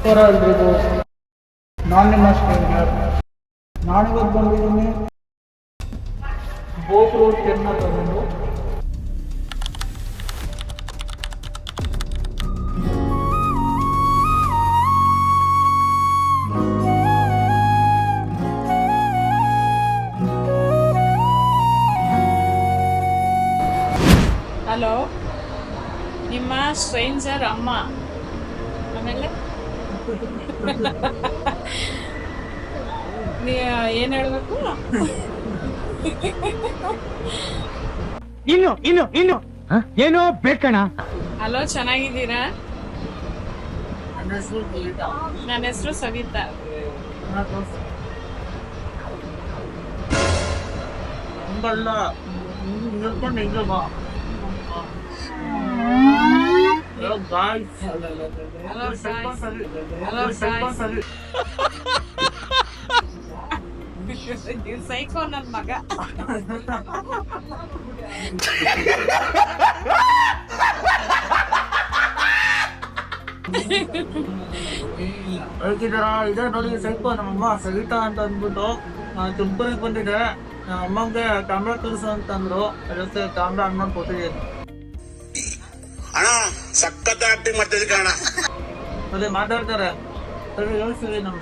ನಮಸ್ಕಾರ ಎಲ್ರಿಗೂ. ನಾನು ನಿಮ್ಮ ಸ್ಟ್ರೇಂಜರ್. ನಾನಿವತ್ತು ಬಂದಿದ್ದೀನಿ ಬೋಟ್ ರೋಡ್ ಚೆನ್ನ ತಗೊಂಡು ಹಲೋ, ನಿಮ್ಮ ಸ್ಟ್ರೇಂಜರ್ ಅಮ್ಮ. ಆಮೇಲೆ ನೀ ಏನ್ ಹೇಳ್ಬೇಕು? ಇನ್ನು ಏನೋ ಬೇಕಣ್ಣ. ಹಲೋ, ಚೆನ್ನಾಗಿದ್ದೀರಾ? ನನ್ನ ಹೆಸರು ಸವಿತಾ. ಸೈಕೋ ನನ್ ಮಗ. ಹೇಳ್ತಿದಾರ ಇದೆ ನೋಡಿ, ಸೈಕೋ ನಮ್ಮಮ್ಮ ಸವಿತಾ ಅಂತ ಅಂದ್ಬಿಟ್ಟು ತುಮಕೂರಿಗೆ ಬಂದಿದೆ. ನಮ್ಮ ಅಮ್ಮಂಗೆ ಕ್ಯಾಮ್ರಾ ತೋರಿಸು ಅಂತಂದ್ರು, ಅದಕ್ಕೆ ಕ್ಯಾಮ್ರಾ ಆನ್ ಮಾಡಿ ಕೊಟ್ಟಿದ್ದೀನಿ. ಅಣ್ಣ ಸಖತ್ ಆಕ್ಟಿಂಗ್ ಮಾಡ್ತಿದ್ದೆ ಕಣ. ಅದೇ ಮಾತಾಡ್ತಾರೆ. ಹೇಳ್ತೀವಿ ನಮ್ಮ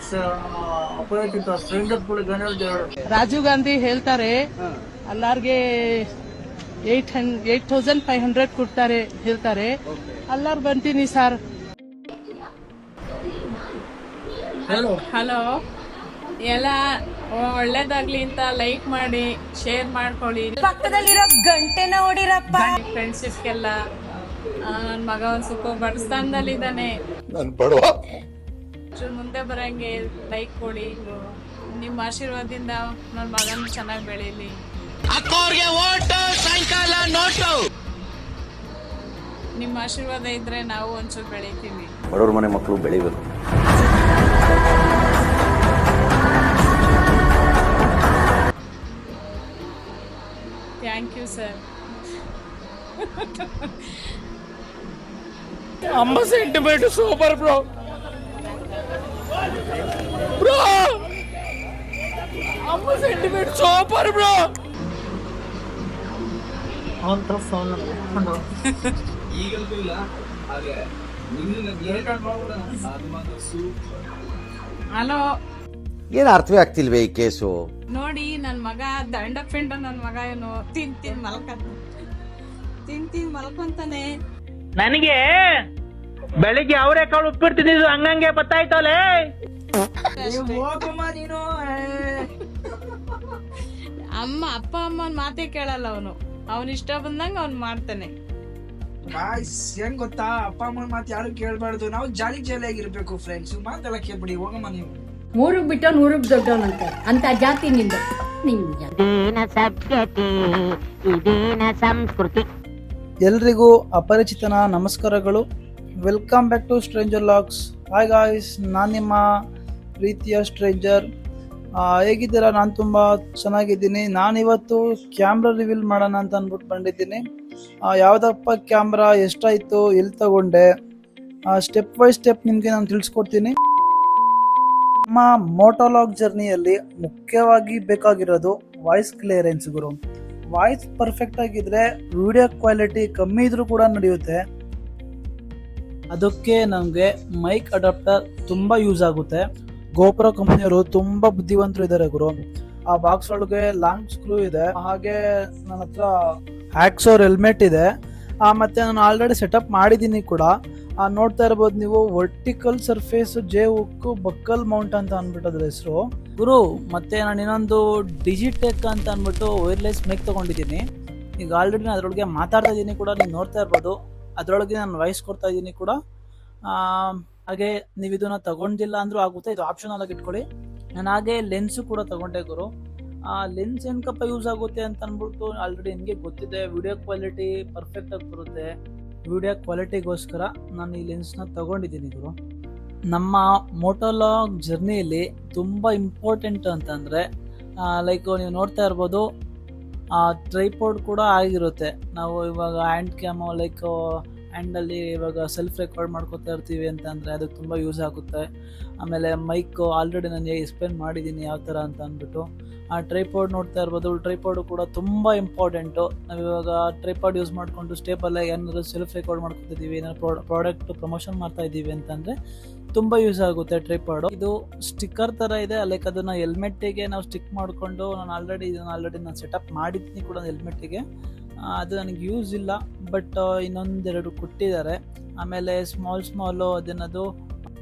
ಅಪರಿಚಿತ ಸ್ಟ್ರೇಂಜರ್ಗಳಿಗೆ ಏನು ಹೇಳ್ತೀವಿ. ರಾಜೀವ್ ಗಾಂಧಿ ಹೇಳ್ತಾರೆ ಎಲ್ಲಾರ್ಗೆ 8,500 ಕೊಡ್ತಾರೆ ಹೇಳ್ತಾರೆ. ಎಲ್ಲಾರು ಬಂತೀನಿ ಸರ್. ಹಲೋ, ಎಲ್ಲ ಒಳ್ಳೇದಾಗ್ಲಿ ಅಂತ ಲೈಕ್ ಮಾಡಿ, ಶೇರ್ ಮಾಡ್ಕೊಳ್ಳಿ. ಪಕ್ಕದಲ್ಲಿರೋ ಗಂಟೆನ ಹೊಡಿರಪ್ಪ. ಫ್ರೆಂಡ್ಶಿಪ್ಗೆಲ್ಲ ನನ್ನ ಮಗ ಒಂದು ಸುಖ ಬಡಸ್ಥಾನದಲ್ಲಿದ್ದಾನೆ. ಮುಂದೆ ಬರಂಗೆ ಲೈಕ್ ಕೊಡಿ. ನಿಮ್ಮ ಆಶೀರ್ವಾದದಿಂದ ನನ್ನ ಮಗನ ಚೆನ್ನಾಗಿ ಬೆಳೀಲಿ. ನಿಮ್ಮ ಆಶೀರ್ವಾದ ಇದ್ರೆ ನಾವು ಒಂಚೂರು ಬೆಳಿತೀವಿ. ಬಡವ್ರ ಮನೆ ಮಕ್ಕಳು ಬೆಳಿಬೇಕು. Thank you sir. ಅಮ್ಮ ಸೆಂಟಿಮೆಂಟ್ ಸೂಪರ್ ಬ್ರೋ. ಅಮ್ಮ ಸೆಂಟಿಮೆಂಟ್ ಸೂಪರ್ ಬ್ರೋ. ಹಲೋ, ಏನು ಅರ್ಥವೇ ಆಗ್ತಿಲ್ವೇ ಈ ಕೇಸು? ನೋಡಿ ನನ್ನ ಮಗ ದಂಡ ಪಿಂಡ. ನನ್ನ ಮಗ ಏನು ತಿಂತೀನಿ ಮಲ್ಕೊಂತಾನೆ. ನನಗೆ ಬೆಳಿಗ್ಗೆ ಅವರೆಕಾಳು ಉಪ್ಪಿಡ್ತಿದ್ದು ಹಂಗಂಗೆ ಬತ್ತಾಯ್ತಲೆ. ಅಪ್ಪ ಅಮ್ಮನ ಮಾತೇ ಕೇಳಲ್ಲ ಅವನು. ಅವನ ಇಷ್ಟ ಬಂದಂಗ ಅವ್ನು ಮಾಡ್ತಾನೆ. ಹೆಂಗ್ ಗೊತ್ತಾ, ಅಪ್ಪ ಅಮ್ಮನ ಮಾತು ಯಾರು ಕೇಳ್ಬಾರ್ದು. ನಾವು ಜಾಲಿಯಾಗಿರ್ಬೇಕು ಫ್ರೆಂಡ್ಸ್. ಮಾತೆಲ್ಲ ಕೇಳ್ಬಿಡಿ, ಹೋಗಮ್ಮ ನೀವು. 3 ಬಿಟ್ಟು 100 ದೊಡ್ಡವನಂತೆ ಅಂತ ಜಾತಿ ನಿಂದ. ಇದೇನ ಸಭ್ಯತೆ, ಇದೇನ ಸಂಸ್ಕೃತಿ. ಎಲ್ರಿಗೂ ಅಪರಿಚಿತನ ನಮಸ್ಕಾರಗಳು. Welcome back to stranger logs. Hi guys, ನಾನು ನಿಮ್ಮ ಪ್ರೀತಿಯ ಸ್ಟ್ರೇಂಜರ್. ಹೇಗಿದ್ದೀರಾ? ನಾನು ತುಂಬ ಚೆನ್ನಾಗಿದ್ದೀನಿ. ನಾನಿವತ್ತು ಕ್ಯಾಮ್ರಾ ರಿವೀಲ್ ಮಾಡೋಣ ಅಂತ ಅಂದ್ಬಿಟ್ಟು ಬಂದಿದ್ದೀನಿ. ಯಾವುದಪ್ಪ ಕ್ಯಾಮ್ರಾ, ಎಷ್ಟಾಯಿತು, ಎಲ್ಲಿ ತಗೊಂಡೆ, ಸ್ಟೆಪ್ ಬೈ ಸ್ಟೆಪ್ ನಿಮಗೆ ನಾನು ತಿಳಿಸ್ಕೊಡ್ತೀನಿ. ನಮ್ಮ ಮೋಟೋಲಾಗ್ ಜರ್ನಿಯಲ್ಲಿ ಮುಖ್ಯವಾಗಿ ಬೇಕಾಗಿರೋದು ವಾಯ್ಸ್ ಕ್ಲಿಯರೆನ್ಸ್ ಗುರು. ವಾಯ್ಸ್ ಪರ್ಫೆಕ್ಟ್ ಆಗಿದ್ರೆ ವಿಡಿಯೋ ಕ್ವಾಲಿಟಿ ಕಮ್ಮಿ ಇದ್ರೂ ಕೂಡ ನಡೆಯುತ್ತೆ. ಅದಕ್ಕೆ ನಮಗೆ ಮೈಕ್ ಅಡಾಪ್ಟರ್ ತುಂಬ ಯೂಸ್ ಆಗುತ್ತೆ. ಗೋಪ್ರೋ ಕಂಪ್ನಿಯವರು ತುಂಬ ಬುದ್ಧಿವಂತರು ಇದ್ದಾರೆ ಗುರು. ಆ ಬಾಕ್ಸ್ ಒಳಗೆ ಲಾಂಗ್ ಸ್ಕ್ರೂ ಇದೆ, ಹಾಗೆ ನನ್ನ ಹತ್ರ ಹ್ಯಾಕ್ಸೋರ್ ಹೆಲ್ಮೆಟ್ ಇದೆ. ಮತ್ತೆ ನಾನು ಆಲ್ರೆಡಿ ಸೆಟಪ್ ಮಾಡಿದ್ದೀನಿ ಕೂಡ. ನೋಡ್ತಾ ಇರ್ಬೋದು ನೀವು, ವರ್ಟಿಕಲ್ ಸರ್ಫೇಸ್ ಜೆ ಹುಕ್ ಬಕ್ಕಲ್ ಮೌಂಟ್ ಅಂತ ಅಂದ್ಬಿಟ್ಟು ಅದ್ರ ಹೆಸರು ಗುರು. ಮತ್ತೆ ನಾನು ಇನ್ನೊಂದು ಡಿಜಿಟೆಕ್ ಅಂತ ಅಂದ್ಬಿಟ್ಟು ವೈರ್ಲೆಸ್ ಮೈಕ್ ತಗೊಂಡಿದ್ದೀನಿ. ಈಗ ಆಲ್ರೆಡಿ ನಾನು ಅದರೊಳಗೆ ಮಾತಾಡ್ತಾ ಇದ್ದೀನಿ ಕೂಡ, ನೀವು ನೋಡ್ತಾ ಇರ್ಬೋದು. ಅದರೊಳಗೆ ನಾನು ವಾಯ್ಸ್ ಕೊಡ್ತಾ ಇದ್ದೀನಿ ಕೂಡ. ಹಾಗೆ ನೀವು ಇದನ್ನ ತಗೊಂಡಿಲ್ಲ ಅಂದ್ರೂ ಆಗುತ್ತೆ, ಇದು ಆಪ್ಷನಲ್ ಆಗಿ ಇಟ್ಕೊಳ್ಳಿ. ನಾನು ಹಾಗೆ ಲೆನ್ಸು ಕೂಡ ತಗೊಂಡೆ ಗುರು. ಲೆನ್ಸ್ ಏನಕ್ಕಪ್ಪ ಯೂಸ್ ಆಗುತ್ತೆ ಅಂತ ಅಂದ್ಬಿಟ್ಟು ಆಲ್ರೆಡಿ ನಿಮಗೆ ಗೊತ್ತಿದೆ. ವಿಡಿಯೋ ಕ್ವಾಲಿಟಿ ಪರ್ಫೆಕ್ಟ್ ಆಗಿ ಬರುತ್ತೆ. ವಿಡಿಯೋ ಕ್ವಾಲಿಟಿಗೋಸ್ಕರ ನಾನು ಈ ಲೆನ್ಸ್ನ ತಗೊಂಡಿದ್ದೀನಿ ಗುರು. ನಮ್ಮ ಮೋಟೋಲಾಗ್ ಜರ್ನಿಯಲ್ಲಿ ತುಂಬ ಇಂಪಾರ್ಟೆಂಟ್ ಅಂತಂದರೆ ಲೈಕ್ ನೀವು ನೋಡ್ತಾ ಇರ್ಬೋದು, ಟ್ರೈಪೋಡ್ ಕೂಡ ಆಗಿರುತ್ತೆ. ನಾವು ಇವಾಗ ಹ್ಯಾಂಡ್ ಕ್ಯಾಮು ಲೈಕ್ ಆ್ಯಂಡಲ್ಲಿ ಇವಾಗ ಸೆಲ್ಫ್ ರೆಕಾರ್ಡ್ ಮಾಡ್ಕೊತಾ ಇರ್ತೀವಿ ಅಂತ ಅಂದರೆ ಅದಕ್ಕೆ ತುಂಬ ಯೂಸ್ ಆಗುತ್ತೆ. ಆಮೇಲೆ ಮೈಕು ಆಲ್ರೆಡಿ ನಾನು ಎಕ್ಸ್ಪ್ಲೇನ್ ಮಾಡಿದ್ದೀನಿ ಯಾವ ಥರ ಅಂತ ಅಂದ್ಬಿಟ್ಟು. ಆ ಟ್ರೈಪಾಡ್ ನೋಡ್ತಾ ಇರ್ಬೋದು, ಟ್ರೈಪಾಡು ಕೂಡ ತುಂಬ ಇಂಪಾರ್ಟೆಂಟು. ನಾವಿವಾಗ ಟ್ರೈಪಾಡ್ ಯೂಸ್ ಮಾಡಿಕೊಂಡು ಸ್ಟೇಬಲಾಗಿ ಏನಾದರೂ ಸೆಲ್ಫ್ ರೆಕಾರ್ಡ್ ಮಾಡ್ಕೊತಿದ್ದೀವಿ, ಏನಾದ್ರು ಪ್ರಾಡಕ್ಟ್ ಪ್ರಮೋಷನ್ ಮಾಡ್ತಾ ಇದ್ದೀವಿ ಅಂತಂದರೆ ತುಂಬ ಯೂಸ್ ಆಗುತ್ತೆ ಟ್ರೈಪಾಡು. ಇದು ಸ್ಟಿಕ್ಕರ್ ಥರ ಇದೆ, ಲೈಕ್ ಅದನ್ನು ಹೆಲ್ಮೆಟ್ಟಿಗೆ ನಾವು ಸ್ಟಿಕ್ ಮಾಡಿಕೊಂಡು ನಾನು ಆಲ್ರೆಡಿ ನಾನು ಸೆಟಪ್ ಮಾಡಿದ್ದೀನಿ ಕೂಡ ಹೆಲ್ಮೆಟ್ಟಿಗೆ. ಅದು ನನಗೆ ಯೂಸ್ ಇಲ್ಲ, ಬಟ್ ಇನ್ನೊಂದೆರಡು ಕೊಟ್ಟಿದ್ದಾರೆ. ಆಮೇಲೆ ಸ್ಮಾಲು ಅದೇನದು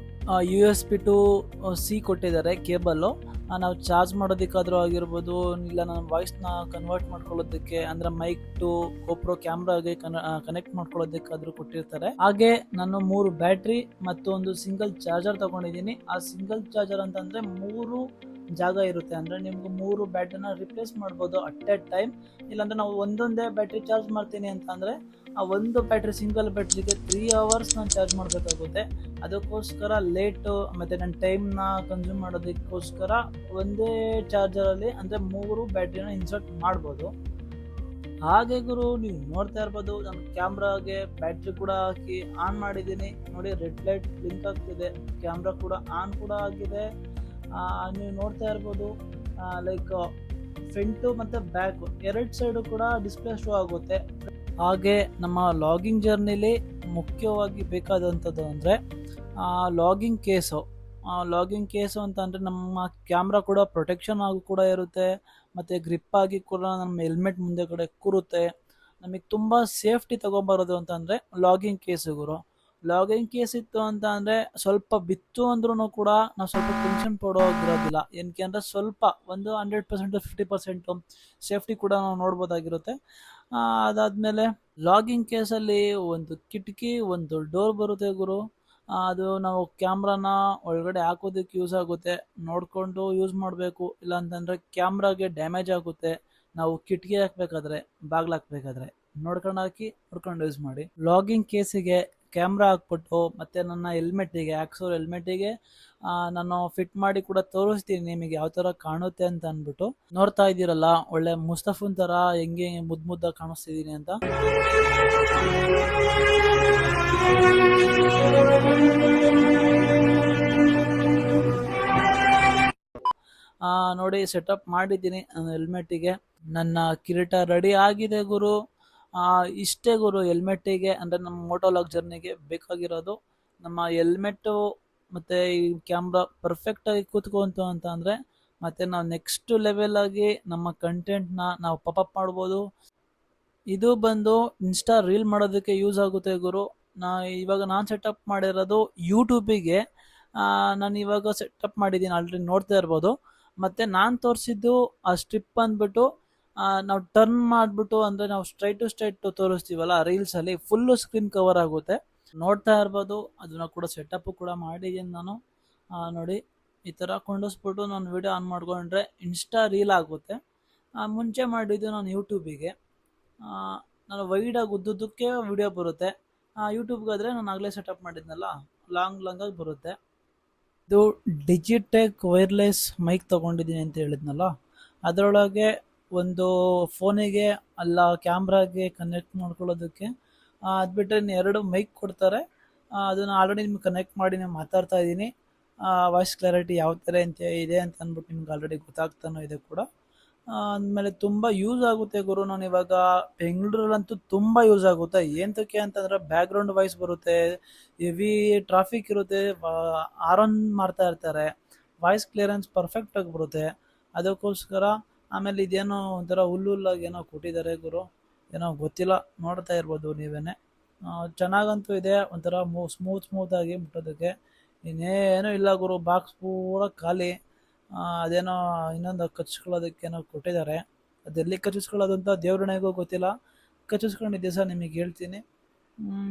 USB to C ಕೊಟ್ಟಿದ್ದಾರೆ ಕೇಬಲ್ಲು. ನಾವು ಚಾರ್ಜ್ ಮಾಡೋದಕ್ಕಾದರೂ ಆಗಿರ್ಬೋದು, ಇಲ್ಲ ನನ್ನ ವಾಯ್ಸ್ನ ಕನ್ವರ್ಟ್ ಮಾಡ್ಕೊಳ್ಳೋದಕ್ಕೆ ಅಂದರೆ ಮೈಕ್ ಟು GoPro ಕ್ಯಾಮ್ರಾಗೆ ಕನೆಕ್ಟ್ ಮಾಡ್ಕೊಳ್ಳೋದಕ್ಕಾದರೂ ಕೊಟ್ಟಿರ್ತಾರೆ. ಹಾಗೆ ನಾನು 3 ಬ್ಯಾಟ್ರಿ ಮತ್ತು ಒಂದು ಸಿಂಗಲ್ ಚಾರ್ಜರ್ ತೊಗೊಂಡಿದ್ದೀನಿ. ಆ ಸಿಂಗಲ್ ಚಾರ್ಜರ್ ಅಂತಂದರೆ 3 ಜಾಗ ಇರುತ್ತೆ, ಅಂದರೆ ನಿಮ್ಗೆ 3 ಬ್ಯಾಟ್ರಿನ ರಿಪ್ಲೇಸ್ ಮಾಡ್ಬೋದು ಅಟ್ ಎ ಟೈಮ್. ಇಲ್ಲಾಂದರೆ ನಾವು ಒಂದೊಂದೇ ಬ್ಯಾಟ್ರಿ ಚಾರ್ಜ್ ಮಾಡ್ತೀನಿ ಅಂತ ಅಂದರೆ ಆ ಒಂದು ಬ್ಯಾಟ್ರಿ ಸಿಂಗಲ್ ಬ್ಯಾಟ್ರಿಗೆ 3 hours ನಾನು ಚಾರ್ಜ್ ಮಾಡಬೇಕಾಗುತ್ತೆ. ಅದಕ್ಕೋಸ್ಕರ ಲೇಟು ಮತ್ತು ನನ್ನ ಟೈಮ್ನ ಕನ್ಸ್ಯೂಮ್ ಮಾಡೋದಕ್ಕೋಸ್ಕರ ಒಂದೇ ಚಾರ್ಜರಲ್ಲಿ ಅಂದರೆ 3 ಬ್ಯಾಟ್ರಿನ ಇನ್ಸರ್ಟ್ ಮಾಡ್ಬೋದು. ಹಾಗೆ ಗುರು ನೀವು ನೋಡ್ತಾ ಇರ್ಬೋದು, ನಾನು ಕ್ಯಾಮ್ರಾಗೆ ಬ್ಯಾಟ್ರಿ ಕೂಡ ಹಾಕಿ ಆನ್ ಮಾಡಿದ್ದೀನಿ. ನೋಡಿ ರೆಡ್ ಲೈಟ್ ಬ್ಲಿಂಕ್ ಆಗ್ತಿದೆ, ಕ್ಯಾಮ್ರಾ ಕೂಡ ಆನ್ ಕೂಡ ಆಗಿದೆ. ನೀವು ನೋಡ್ತಾ ಇರ್ಬೋದು ಲೈಕ್ ಫ್ರಂಟು ಮತ್ತು ಬ್ಯಾಕು 2 ಸೈಡು ಕೂಡ ಡಿಸ್ಪ್ಲೇ ಶೋ ಆಗುತ್ತೆ. ಹಾಗೆ ನಮ್ಮ ಲಾಗಿಂಗ್ ಜರ್ನಿಲಿ ಮುಖ್ಯವಾಗಿ ಬೇಕಾದಂಥದ್ದು ಅಂದರೆ ಲಾಗಿಂಗ್ ಕೇಸು ಅಂತ ಅಂದರೆ ನಮ್ಮ ಕ್ಯಾಮ್ರಾ ಕೂಡ ಪ್ರೊಟೆಕ್ಷನ್ ಆಗಿ ಕೂಡ ಇರುತ್ತೆ, ಮತ್ತು ಗ್ರಿಪ್ ಆಗಿ ಕೂಡ ನಮ್ಮ ಹೆಲ್ಮೆಟ್ ಮುಂದೆ ಕಡೆ ಕೂರುತ್ತೆ. ನಮಗೆ ತುಂಬ ಸೇಫ್ಟಿ ತೊಗೊಂಬರೋದು ಅಂತಂದರೆ ಲಾಗಿಂಗ್ ಕೇಸ್ ಇತ್ತು ಅಂತ ಅಂದರೆ ಸ್ವಲ್ಪ ಬಿತ್ತು ಅಂದ್ರೂ ಕೂಡ ನಾವು ಸ್ವಲ್ಪ ಟೆನ್ಷನ್ ಪಡೋಗಿರೋದಿಲ್ಲ. ಏನಕ್ಕೆ ಅಂದರೆ ಸ್ವಲ್ಪ ಒಂದು 100% 50% ಸೇಫ್ಟಿ ಕೂಡ ನಾವು ನೋಡ್ಬೋದಾಗಿರುತ್ತೆ. ಅದಾದಮೇಲೆ ಲಾಗಿಂಗ್ ಕೇಸಲ್ಲಿ ಒಂದು ಕಿಟಕಿ, ಒಂದು ಡೋರ್ ಬರುತ್ತೆ ಗುರು. ಅದು ನಾವು ಕ್ಯಾಮ್ರಾನ ಒಳಗಡೆ ಹಾಕೋದಕ್ಕೆ ಯೂಸ್ ಆಗುತ್ತೆ, ನೋಡಿಕೊಂಡು ಯೂಸ್ ಮಾಡಬೇಕು. ಇಲ್ಲ ಅಂತಂದರೆ ಕ್ಯಾಮ್ರಾಗೆ ಡ್ಯಾಮೇಜ್ ಆಗುತ್ತೆ. ನಾವು ಕಿಟಕಿ ಹಾಕಬೇಕಾದ್ರೆ, ಬಾಗಿಲು ಹಾಕಬೇಕಾದ್ರೆ ನೋಡ್ಕೊಂಡು ಯೂಸ್ ಮಾಡಿ. ಲಾಗಿಂಗ್ ಕೇಸಿಗೆ ಕ್ಯಾಮ್ರಾ ಹಾಕ್ಬಿಟ್ಟು ಮತ್ತು ನನ್ನ ಆಕ್ಸೋರ್ ಹೆಲ್ಮೆಟ್ಟಿಗೆ ನಾನು ಫಿಟ್ ಮಾಡಿ ಕೂಡ ತೋರಿಸ್ತೀನಿ ನಿಮಗೆ ಯಾವ ಥರ ಕಾಣುತ್ತೆ ಅಂತ ಅಂದ್ಬಿಟ್ಟು. ನೋಡ್ತಾ ಇದ್ದೀರಲ್ಲ ಒಳ್ಳೆ ಮುಸ್ತಫನ್ ಥರ ಹೆಂಗೆ ಮುದ್ದಾಗಿ ಕಾಣಿಸ್ತಿದ್ದೀನಿ ಅಂತ. ನೋಡಿ ಸೆಟಪ್ ಮಾಡಿದ್ದೀನಿ ನಾನು ಹೆಲ್ಮೆಟ್ಟಿಗೆ. ನನ್ನ ಕಿರೀಟ ರೆಡಿ ಆಗಿದೆ ಗುರು. ಇಷ್ಟೇ ಗುರು ಹೆಲ್ಮೆಟ್ಟಿಗೆ ಅಂದರೆ ನಮ್ಮ ಮೋಟೋಲಾಗ್ ಜರ್ನಿಗೆ ಬೇಕಾಗಿರೋದು. ನಮ್ಮ ಹೆಲ್ಮೆಟ್ಟು ಮತ್ತು ಈ ಕ್ಯಾಮ್ರಾ ಪರ್ಫೆಕ್ಟಾಗಿ ಕೂತ್ಕೊಂತು ಅಂತ ಅಂದರೆ ಮತ್ತು ನಾವು ನೆಕ್ಸ್ಟ್ ಲೆವೆಲಾಗಿ ನಮ್ಮ ಕಂಟೆಂಟ್ನ ನಾವು ಪಾಪಪ್ ಮಾಡ್ಬೋದು. ಇದು ಬಂದು ಇನ್ಸ್ಟಾ ರೀಲ್ ಮಾಡೋದಕ್ಕೆ ಯೂಸ್ ಆಗುತ್ತೆ ಗುರು. ಇವಾಗ ನಾನು ಸೆಟಪ್ ಮಾಡಿರೋದು ಯೂಟ್ಯೂಬಿಗೆ. ನಾನು ಇವಾಗ ಸೆಟಪ್ ಮಾಡಿದ್ದೀನಿ, ಆಲ್ರೆಡಿ ನೋಡ್ತಾ ಇರ್ಬೋದು. ಮತ್ತು ನಾನು ತೋರಿಸಿದ್ದು ಆ ಸ್ಟ್ರಿಪ್ ಅಂದ್ಬಿಟ್ಟು ನಾವು ಟರ್ನ್ ಮಾಡಿಬಿಟ್ಟು ಅಂದರೆ ನಾವು ಸ್ಟ್ರೈಟ್ ತೋರಿಸ್ತೀವಲ್ಲ ರೀಲ್ಸಲ್ಲಿ, ಫುಲ್ಲು ಸ್ಕ್ರೀನ್ ಕವರ್ ಆಗುತ್ತೆ. ನೋಡ್ತಾ ಇರ್ಬೋದು, ಅದನ್ನು ಕೂಡ ಸೆಟಪ್ಪು ಕೂಡ ಮಾಡಿದ್ದೀನಿ ನಾನು. ನೋಡಿ ಈ ಥರ ಕೊಂಡಿಸ್ಬಿಟ್ಟು ನಾನು ವಿಡಿಯೋ ಆನ್ ಮಾಡಿಕೊಂಡ್ರೆ ಇನ್ಸ್ಟಾ ರೀಲ್ ಆಗುತ್ತೆ. ಮುಂಚೆ ಮಾಡಿದ್ದು ನಾನು ಯೂಟ್ಯೂಬಿಗೆ. ನಾನು ವೈಡಾಗಿ ಉದ್ದುದಕ್ಕೆ ವಿಡಿಯೋ ಬರುತ್ತೆ. ಯೂಟ್ಯೂಬ್ಗಾದರೆ ನಾನು ಆಗಲೇ ಸೆಟಪ್ ಮಾಡಿದ್ನಲ್ಲ ಲಾಂಗಾಗಿ ಬರುತ್ತೆ. ಇದು ಡಿಜಿಟೆಕ್ ವೈರ್ಲೆಸ್ ಮೈಕ್ ತೊಗೊಂಡಿದ್ದೀನಿ ಅಂತ ಹೇಳಿದ್ನಲ್ಲ, ಅದರೊಳಗೆ ಒಂದು ಫೋನಿಗೆ ಅಲ್ಲ ಕ್ಯಾಮ್ರಾಗೆ ಕನೆಕ್ಟ್ ಮಾಡ್ಕೊಳ್ಳೋದಕ್ಕೆ ಅದು ಬಿಟ್ಟರೆ 2 ಮೈಕ್ ಕೊಡ್ತಾರೆ. ಅದನ್ನು ಆಲ್ರೆಡಿ ನಿಮ್ಗೆ ಕನೆಕ್ಟ್ ಮಾಡಿ ನಾನು ಮಾತಾಡ್ತಾ ಇದ್ದೀನಿ. ವಾಯ್ಸ್ ಕ್ಲಾರಿಟಿ ಯಾವ ಥರ ಇದೆ ಅಂತ ಅಂದ್ಬಿಟ್ಟು ನಿಮ್ಗೆ ಆಲ್ರೆಡಿ ಗೊತ್ತಾಗ್ತಾನೋ ಇದೆ ಕೂಡ. ಅಂದಮೇಲೆ ತುಂಬ ಯೂಸ್ ಆಗುತ್ತೆ ಗುರು. ನಾನು ಇವಾಗ ಬೆಂಗಳೂರಲ್ಲಂತೂ ತುಂಬ ಯೂಸ್ ಆಗುತ್ತೆ. ಏನಕ್ಕೆ ಅಂತಂದರೆ ಬ್ಯಾಕ್ಗ್ರೌಂಡ್ ವಾಯ್ಸ್ ಬರುತ್ತೆ, ಹೆವಿ ಟ್ರಾಫಿಕ್ ಇರುತ್ತೆ, ಆರನ್ ಮಾಡ್ತಾ ಇರ್ತಾರೆ, ವಾಯ್ಸ್ ಕ್ಲಿಯರೆನ್ಸ್ ಪರ್ಫೆಕ್ಟಾಗಿ ಬರುತ್ತೆ. ಅದಕ್ಕೋಸ್ಕರ ಆಮೇಲೆ ಇದೇನೋ ಒಂಥರ ಹುಲ್ಲಾಗಿ ಏನೋ ಕೊಟ್ಟಿದ್ದಾರೆ ಗುರು, ಏನೋ ಗೊತ್ತಿಲ್ಲ, ನೋಡ್ತಾ ಇರ್ಬೋದು ನೀವೇನೆ. ಚೆನ್ನಾಗಂತೂ ಇದೆ, ಒಂಥರ ಸ್ಮೂತಾಗಿ ಮುಟ್ಟೋದಕ್ಕೆ. ಇನ್ನೇನೂ ಇಲ್ಲ ಗುರು, ಬಾಕ್ಸ್ ಪೂರ ಖಾಲಿ. ಅದೇನೋ ಇನ್ನೊಂದು ಕಚ್ಕೊಳ್ಳೋದಕ್ಕೇನೋ ಕೊಟ್ಟಿದ್ದಾರೆ, ಅದೆಲ್ಲಿ ಕಚ್ಚಿಸ್ಕೊಳ್ಳೋದು ಅಂತ ದೇವ್ರಣೆಗೂ ಗೊತ್ತಿಲ್ಲ. ಕಚ್ಚಿಸ್ಕೊಂಡಿದ್ದೆ ಸರ್ ನಿಮಗೆ ಹೇಳ್ತೀನಿ.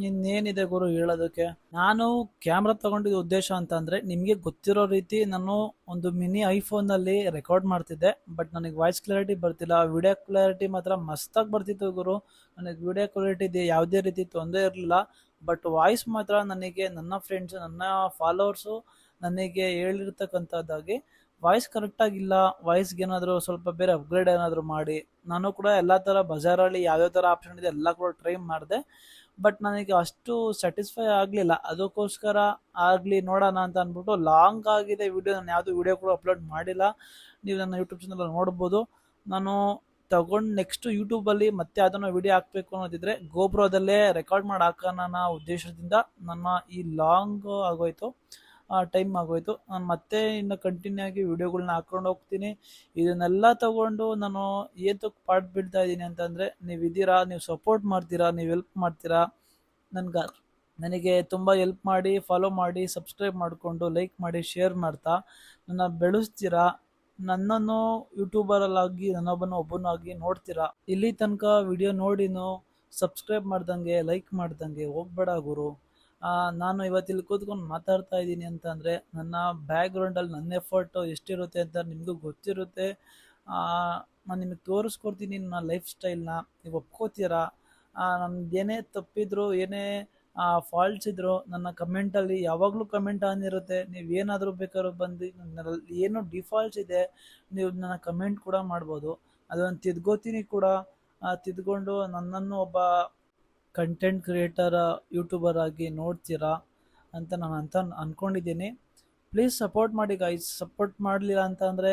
ಇನ್ನೇನಿದೆ ಗುರು ಹೇಳೋದಕ್ಕೆ. ನಾನು ಕ್ಯಾಮ್ರಾ ತೊಗೊಂಡಿದ್ದ ಉದ್ದೇಶ ಅಂತಂದರೆ ನಿಮಗೆ ಗೊತ್ತಿರೋ ರೀತಿ ನಾನು ಒಂದು ಮಿನಿ ಐಫೋನಲ್ಲಿ ರೆಕಾರ್ಡ್ ಮಾಡ್ತಿದ್ದೆ, ಬಟ್ ನನಗೆ ವಾಯ್ಸ್ ಕ್ಲಾರಿಟಿ ಬರ್ತಿಲ್ಲ. ವಿಡಿಯೋ ಕ್ಲಾರಿಟಿ ಮಾತ್ರ ಮಸ್ತಾಗಿ ಬರ್ತಿತ್ತು ಗುರು. ನನಗೆ ವಿಡಿಯೋ ಕ್ವಾಲಿಟಿ ಯಾವುದೇ ರೀತಿ ತೊಂದರೆ ಇರಲಿಲ್ಲ, ಬಟ್ ವಾಯ್ಸ್ ಮಾತ್ರ ನನಗೆ ನನ್ನ ಫ್ರೆಂಡ್ಸು, ನನ್ನ ಫಾಲೋವರ್ಸು ನನಗೆ ಹೇಳಿರ್ತಕ್ಕಂಥದ್ದಾಗಿ ವಾಯ್ಸ್ ಕರೆಕ್ಟಾಗಿಲ್ಲ, ವಾಯ್ಸ್ಗೆ ಏನಾದರೂ ಸ್ವಲ್ಪ ಬೇರೆ ಅಪ್ಗ್ರೇಡ್ ಏನಾದರೂ ಮಾಡಿ. ನಾನು ಕೂಡ ಎಲ್ಲ ಥರ ಬಜಾರಲ್ಲಿ ಯಾವ್ಯಾವ ಥರ ಆಪ್ಷನ್ ಇದೆ ಎಲ್ಲ ಕೂಡ ಟ್ರೈ ಮಾಡಿದೆ, ಬಟ್ ನನಗೆ ಅಷ್ಟು ಸ್ಯಾಟಿಸ್ಫೈ ಆಗಲಿಲ್ಲ. ಅದಕ್ಕೋಸ್ಕರ ಆಗಲಿ ನೋಡೋಣ ಅಂತ ಅಂದ್ಬಿಟ್ಟು ಲಾಂಗ್ ಆಗಿದೆ ವಿಡಿಯೋ. ನಾನು ಯಾವುದು ವಿಡಿಯೋ ಕೂಡ ಅಪ್ಲೋಡ್ ಮಾಡಿಲ್ಲ, ನೀವು ನನ್ನ ಯೂಟ್ಯೂಬ್ ಚಾನಲ್ ನೋಡ್ಬೋದು. ನಾನು ತಗೊಂಡು ನೆಕ್ಸ್ಟ್ ಯೂಟ್ಯೂಬಲ್ಲಿ ಮತ್ತೆ ಅದನ್ನು ವಿಡಿಯೋ ಹಾಕಬೇಕು ಅನ್ನೋದಿದ್ರೆ ಗೋಪ್ರೋದಲ್ಲೇ ರೆಕಾರ್ಡ್ ಮಾಡಿ ಹಾಕೋಣ ಅನ್ನೋ ಉದ್ದೇಶದಿಂದ ನನ್ನ ಈ ಲಾಂಗ್ ಆಗೋಯ್ತು, ಟೈಮ್ ಆಗೋಯ್ತು. ನಾನು ಮತ್ತೆ ಇನ್ನು ಕಂಟಿನ್ಯೂ ಆಗಿ ವಿಡಿಯೋಗಳನ್ನ ಹಾಕ್ಕೊಂಡು ಹೋಗ್ತೀನಿ. ಇದನ್ನೆಲ್ಲ ತಗೊಂಡು ನಾನು ಏತಕ್ಕೆ ಪಾಠ ಬೀಳ್ತಾ ಇದ್ದೀನಿ ಅಂತಂದರೆ, ನೀವಿದ್ದೀರಾ, ನೀವು ಸಪೋರ್ಟ್ ಮಾಡ್ತೀರಾ, ನೀವು ಹೆಲ್ಪ್ ಮಾಡ್ತೀರಾ, ನನಗೆ ತುಂಬ ಹೆಲ್ಪ್ ಮಾಡಿ, ಫಾಲೋ ಮಾಡಿ, ಸಬ್ಸ್ಕ್ರೈಬ್ ಮಾಡಿಕೊಂಡು, ಲೈಕ್ ಮಾಡಿ, ಶೇರ್ ಮಾಡ್ತಾ ನನ್ನ ಬೆಳೆಸ್ತೀರಾ. ನನ್ನನ್ನು ಯೂಟ್ಯೂಬರಲ್ಲಾಗಿ ಒಬ್ಬನಾಗಿ ನೋಡ್ತೀರಾ. ಇಲ್ಲಿ ತನಕ ವಿಡಿಯೋ ನೋಡಿನೂ ಸಬ್ಸ್ಕ್ರೈಬ್ ಮಾಡ್ದಂಗೆ, ಲೈಕ್ ಮಾಡ್ದಂಗೆ ಹೋಗ್ಬೇಡ ಗುರು. ನಾನು ಇವತ್ತಿಲ್ಲಿ ಕೂತ್ಕೊಂಡು ಮಾತಾಡ್ತಾ ಇದ್ದೀನಿ ಅಂತಂದರೆ ನನ್ನ ಬ್ಯಾಕ್ಗ್ರೌಂಡಲ್ಲಿ ನನ್ನ ಎಫರ್ಟು ಎಷ್ಟಿರುತ್ತೆ ಅಂತ ನಿಮಗೂ ಗೊತ್ತಿರುತ್ತೆ. ನಾನು ನಿಮಗೆ ತೋರಿಸ್ಕೊಡ್ತೀನಿ ನನ್ನ ಲೈಫ್ ಸ್ಟೈಲ್ನ, ನೀವು ಒಪ್ಕೋತೀರಾ. ನಮ್ದು ಏನೇ ತಪ್ಪಿದ್ರು, ಏನೇ ಫಾಲ್ಟ್ಸ್ ಇದ್ರು ನನ್ನ ಕಮೆಂಟಲ್ಲಿ ಯಾವಾಗಲೂ ಕಮೆಂಟ್ ಆನ್ ಇರುತ್ತೆ. ನೀವು ಏನಾದರೂ ಬೇಕಾದ್ರೂ ಬಂದು ನನ್ನಲ್ಲಿ ಏನು ಡಿಫಾಲ್ಟ್ಸ್ ಇದೆ ನೀವು ನನ್ನ ಕಮೆಂಟ್ ಕೂಡ ಮಾಡ್ಬೋದು. ಅದನ್ನು ತಿದ್ಕೋತೀನಿ ಕೂಡ. ತಿದ್ಕೊಂಡು ನನ್ನನ್ನು ಒಬ್ಬ ಕಂಟೆಂಟ್ ಕ್ರಿಯೇಟರ್, ಯೂಟ್ಯೂಬರ್ ಆಗಿ ನೋಡ್ತೀರಾ ಅಂತ ನಾನು ಅಂದ್ಕೊಂಡಿದ್ದೀನಿ. ಪ್ಲೀಸ್ ಸಪೋರ್ಟ್ ಮಾಡಿ ಗೈಸ್. ಸಪೋರ್ಟ್ ಮಾಡಲಿಲ್ಲ ಅಂತಂದರೆ,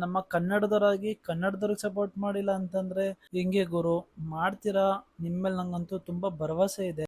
ನಮ್ಮ ಕನ್ನಡದವ್ರಿಗೆ ಸಪೋರ್ಟ್ ಮಾಡಿಲ್ಲ ಅಂತಂದರೆ ಹೆಂಗೆ ಗುರು? ಮಾಡ್ತೀರಾ, ನಿಮ್ಮ ಮೇಲೆ ನಂಗಂತೂ ತುಂಬ ಭರವಸೆ ಇದೆ.